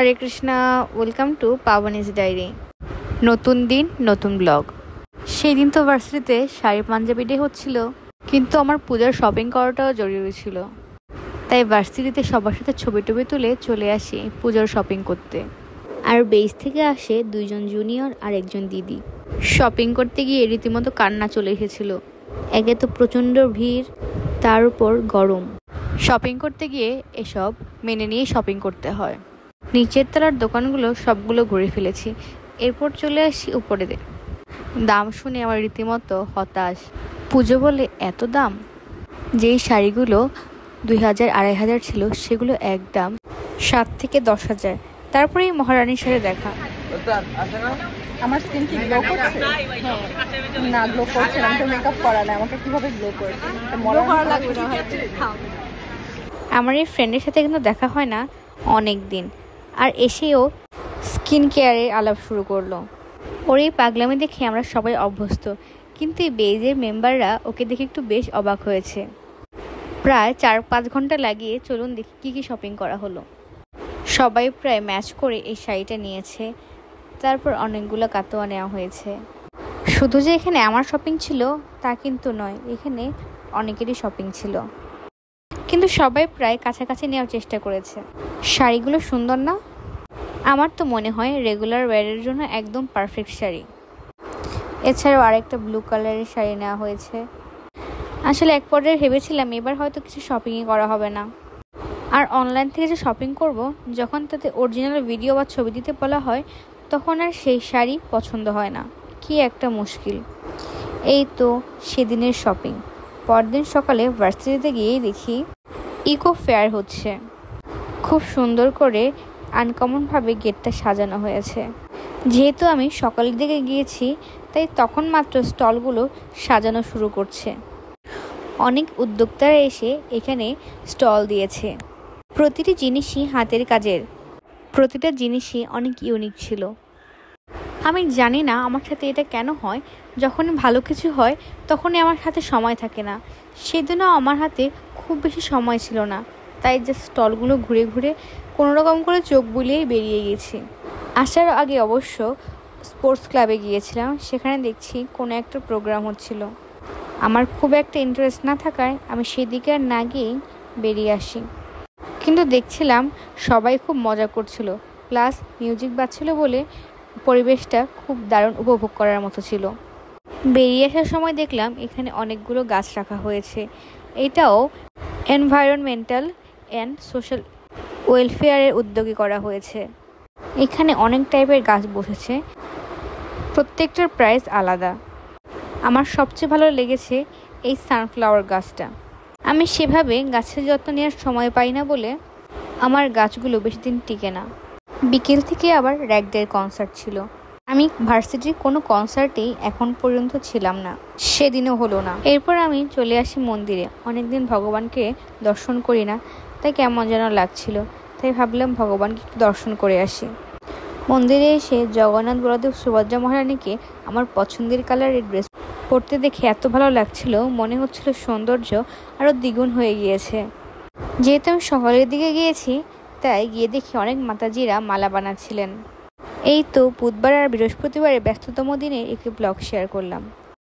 Hare Krishna, welcome to Pabni's diary. নতুন দিন নতুন ব্লগ। সেই দিন তো ভার্সিটিতে শাড়ি পাঞ্জাবি ডে হচ্ছিল, কিন্তু আমার পূজার শপিং করাটাও জরুরি ছিল। তাই ভার্সিটিতে সবার সাথে ছবি টবি তুলে চলে আসি পূজার শপিং করতে। আর বেস থেকে আসে 2জন জুনিয়র আর একজন দিদি। শপিং করতে গিয়ে রীতিমতো কান্না চলে এসেছিল। একে তো প্রচণ্ড ভিড়, তার উপর গরম। শপিং করতে গিয়ে এসব মেনে নিয়ে শপিং করতে হয়। নিচের তলার দোকানগুলো সবগুলো ঘুরে ফেলেছি। এরপর চলে আসি উপরে। দাম শুনে আমার রীতিমতো হতাশ। পুজো বলে এত দাম! যেই শাড়িগুলো 2000-2500 ছিল সেগুলো একদম 7 থেকে 10,000। তারপরেই মহারানীর সাথে দেখা। আমার স্কিন কি গ্লো করছে? না, গ্লো করছে না। আমি তো মেকআপ করা না, আমাকে কিভাবে গ্লো করছে? গ্লো করা লাগবে না। আমার এই ফ্রেন্ডের সাথে কিন্তু দেখা হয় না অনেক দিন, আর এসেও স্কিন কেয়ারে আলাপ শুরু করলো। ওর এই পাগলামি দেখে আমরা সবাই অভ্যস্ত, কিন্তু এই বেজের মেম্বাররা ওকে দেখে একটু বেশ অবাক হয়েছে। প্রায় 4-5 ঘন্টা লাগিয়ে চলুন দেখি কী কী শপিং করা হলো। সবাই প্রায় ম্যাচ করে এই শাড়িটা নিয়েছে, তারপর অনেকগুলো কাতোয়া নেওয়া হয়েছে। শুধু যে এখানে আমার শপিং ছিল তা কিন্তু নয়, এখানে অনেকেরই শপিং ছিল, কিন্তু সবাই প্রায় কাছাকাছি নেওয়ার চেষ্টা করেছে। শাড়িগুলো সুন্দর না? আমার তো মনে হয় রেগুলার ওয়্যারের জন্য একদম পারফেক্ট শাড়ি। এছাড়াও আরেকটা ব্লু কালারের শাড়ি নেওয়া হয়েছে। আসলে এক পর্যায়ে ভেবেছিলাম এবার হয়তো কিছু শপিংই করা হবে না। আর অনলাইন থেকে যে শপিং করব, যখন তাতে অরিজিনাল ভিডিও বা ছবি দিতে বলা হয় তখন আর সেই শাড়ি পছন্দ হয় না। কি একটা মুশকিল। এই তো সেদিনের শপিং। পরদিন সকালে ভার্সিটিতে গিয়েই দেখি ইকো ফেয়ার হচ্ছে। খুব সুন্দর করে আনকমনভাবে গেটটা সাজানো হয়েছে। যেহেতু আমি সকালের দিকে গিয়েছি, তাই তখন মাত্র স্টলগুলো সাজানো শুরু করছে। অনেক উদ্যোক্তারা এসে এখানে স্টল দিয়েছে। প্রতিটি জিনিসই হাতের কাজের, প্রতিটা জিনিসই অনেক ইউনিক ছিল। আমি জানি না আমার সাথে এটা কেন হয়, যখনই ভালো কিছু হয় তখনই আমার হাতে সময় থাকে না। সেদিনও আমার হাতে খুব বেশি সময় ছিল না, তাই যে স্টলগুলো ঘুরে ঘুরে কোনোরকম করে চোখ বুলিয়েই বেরিয়ে গেছি। আসার আগে অবশ্য স্পোর্টস ক্লাবে গিয়েছিলাম, সেখানে দেখছি কোনো একটা প্রোগ্রাম হচ্ছিল। আমার খুব একটা ইন্টারেস্ট না থাকায় আমি সেদিকে আর না গিয়েই বেরিয়ে আসি। কিন্তু দেখছিলাম সবাই খুব মজা করছিল, প্লাস মিউজিক বাজছিল বলে পরিবেশটা খুব দারুণ উপভোগ করার মতো ছিল। বেরিয়ে আসার সময় দেখলাম এখানে অনেকগুলো গাছ রাখা হয়েছে। এটাও এনভায়রনমেন্টাল অ্যান্ড সোশ্যাল ওয়েলফেয়ারের উদ্যোগে করা হয়েছে। এখানে অনেক টাইপের গাছ বসেছে, প্রত্যেকটার প্রাইস আলাদা। আমার সবচেয়ে ভালো লেগেছে এই সানফ্লাওয়ার গাছটা। আমি সেভাবে গাছের যত্ন নেওয়ার সময় পাই না বলে আমার গাছগুলো বেশি দিন টিকে না। বিকেল থেকে আবার র্যাগডের কনসার্ট ছিল। আমি ভার্সিটির কোনো কনসার্টেই এখন পর্যন্ত ছিলাম না, সেদিনও হলো না। এরপর আমি চলে আসি মন্দিরে। অনেকদিন ভগবানকে দর্শন করি না, তাই কেমন যেন লাগছিল, তাই ভাবলাম ভগবানকে একটু দর্শন করে আসি। মন্দিরে এসে জগন্নাথ, বলদেব, সুভদ্রা মহারানীকে আমার পছন্দের কালারের ড্রেস পরতে দেখে এত ভালো লাগছিল, মনে হচ্ছিল সৌন্দর্য আরও দ্বিগুণ হয়ে গিয়েছে। যেহেতু আমি সকালের দিকে গিয়েছি, তাই গিয়ে দেখি অনেক মাতাজিরা মালা বানাচ্ছিলেন। এই তো বুধবার আর বৃহস্পতিবারের ব্যস্ততম দিনে একটি ব্লগ শেয়ার করলাম।